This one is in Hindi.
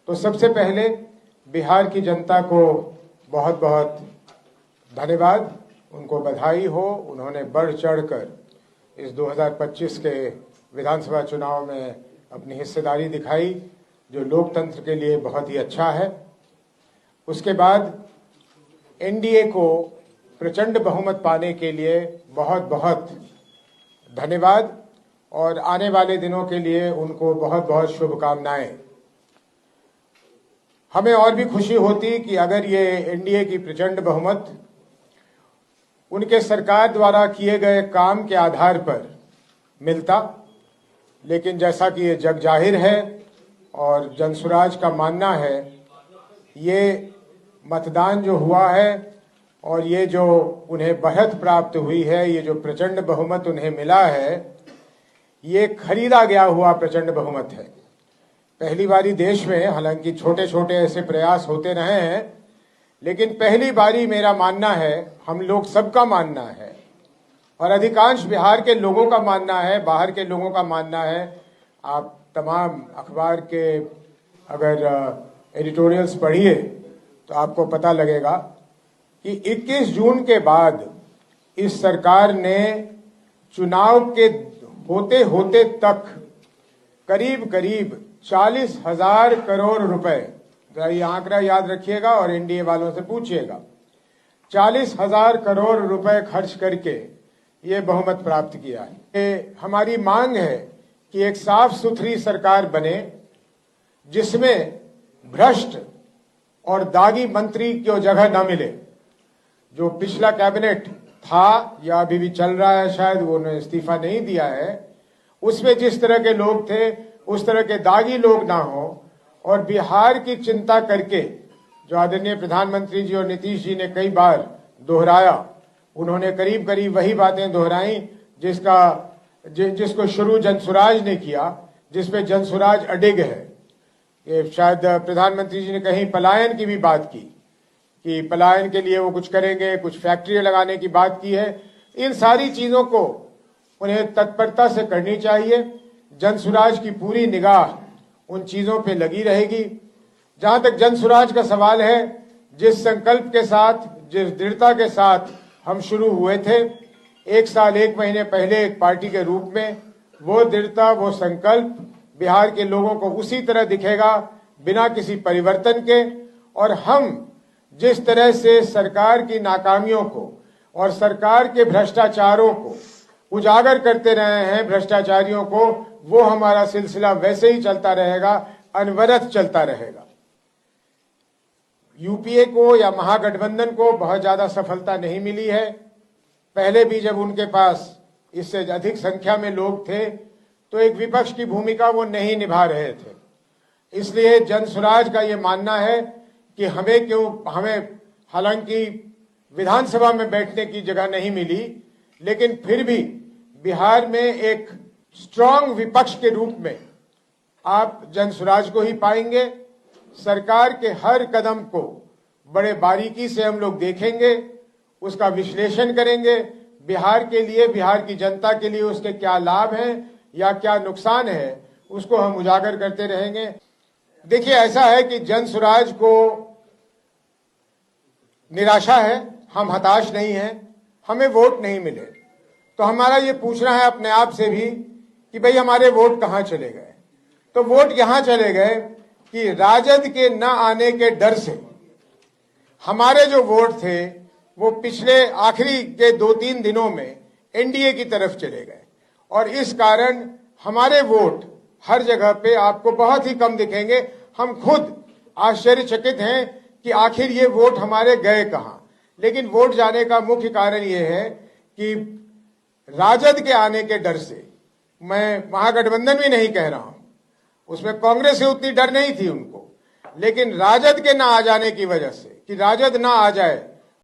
तो सबसे पहले बिहार की जनता को बहुत बहुत धन्यवाद, उनको बधाई हो। उन्होंने बढ़ चढ़कर इस 2025 के विधानसभा चुनाव में अपनी हिस्सेदारी दिखाई, जो लोकतंत्र के लिए बहुत ही अच्छा है। उसके बाद एनडीए को प्रचंड बहुमत पाने के लिए बहुत बहुत धन्यवाद और आने वाले दिनों के लिए उनको बहुत बहुत शुभकामनाएं। हमें और भी खुशी होती कि अगर ये एनडीए की प्रचंड बहुमत उनके सरकार द्वारा किए गए काम के आधार पर मिलता, लेकिन जैसा कि ये जग जाहिर है और जनसुराज का मानना है, ये मतदान जो हुआ है और ये जो उन्हें बढ़त प्राप्त हुई है, ये जो प्रचंड बहुमत उन्हें मिला है, ये खरीदा गया हुआ प्रचंड बहुमत है। पहली बारी देश में, हालांकि छोटे छोटे ऐसे प्रयास होते रहे हैं, लेकिन पहली बारी मेरा मानना है, हम लोग सबका मानना है और अधिकांश बिहार के लोगों का मानना है, बाहर के लोगों का मानना है, आप तमाम अखबार के अगर एडिटोरियल्स पढ़िए तो आपको पता लगेगा कि 21 जून के बाद इस सरकार ने चुनाव के होते होते तक करीब करीब 40,000 करोड़ रुपए, ये आंकड़ा याद रखिएगा और एनडीए वालों से पूछिएगा, 40,000 करोड़ रुपए खर्च करके ये बहुमत प्राप्त किया है। ये हमारी मांग है कि एक साफ सुथरी सरकार बने जिसमें भ्रष्ट और दागी मंत्री की जगह न मिले। जो पिछला कैबिनेट था या अभी भी चल रहा है, शायद वो उन्होंने इस्तीफा नहीं दिया है, उसमें जिस तरह के लोग थे उस तरह के दागी लोग ना हो और बिहार की चिंता करके, जो आदरणीय प्रधानमंत्री जी और नीतीश जी ने कई बार दोहराया, उन्होंने करीब करीब वही बातें दोहराई जिसको शुरू जनसुराज ने किया, जिसपे जनसुराज अडिग है। ये शायद प्रधानमंत्री जी ने कहीं पलायन की भी बात की कि पलायन के लिए वो कुछ करेंगे, कुछ फैक्ट्रियां लगाने की बात की है। इन सारी चीजों को उन्हें तत्परता से करनी चाहिए। जनसुराज की पूरी निगाह उन चीजों पे लगी रहेगी। जहां तक जनसुराज का सवाल है, जिस संकल्प के साथ, जिस दृढ़ता के साथ हम शुरू हुए थे 1 साल 1 महीने पहले एक पार्टी के रूप में, वो दृढ़ता, वो संकल्प बिहार के लोगों को उसी तरह दिखेगा, बिना किसी परिवर्तन के। और हम जिस तरह से सरकार की नाकामियों को और सरकार के भ्रष्टाचारों को उजागर करते रहे हैं, भ्रष्टाचारियों को, वो हमारा सिलसिला वैसे ही चलता रहेगा, अनवरत चलता रहेगा। यूपीए को या महागठबंधन को बहुत ज्यादा सफलता नहीं मिली है। पहले भी जब उनके पास इससे अधिक संख्या में लोग थे तो एक विपक्ष की भूमिका वो नहीं निभा रहे थे। इसलिए जनसुराज का ये मानना है कि हमें हालांकि विधानसभा में बैठने की जगह नहीं मिली, लेकिन फिर भी बिहार में एक स्ट्रांग विपक्ष के रूप में आप जनसुराज को ही पाएंगे। सरकार के हर कदम को बड़े बारीकी से हम लोग देखेंगे, उसका विश्लेषण करेंगे, बिहार के लिए, बिहार की जनता के लिए उसके क्या लाभ हैं या क्या नुकसान है, उसको हम उजागर करते रहेंगे। देखिए, ऐसा है कि जनसुराज को निराशा है, हम हताश नहीं हैं, हमें वोट नहीं मिले, तो हमारा ये पूछना है अपने आप से भी कि भाई हमारे वोट कहाँ चले गए। तो वोट यहां चले गए कि राजद के न आने के डर से हमारे जो वोट थे वो पिछले आखिरी के 2-3 दिनों में एनडीए की तरफ चले गए और इस कारण हमारे वोट हर जगह पे आपको बहुत ही कम दिखेंगे। हम खुद आश्चर्यचकित हैं कि आखिर ये वोट हमारे गए कहां। लेकिन वोट जाने का मुख्य कारण ये है कि राजद के आने के डर से, मैं महागठबंधन भी नहीं कह रहा हूं, उसमें कांग्रेस से उतनी डर नहीं थी उनको, लेकिन राजद के ना आ जाने की वजह से, कि राजद ना आ जाए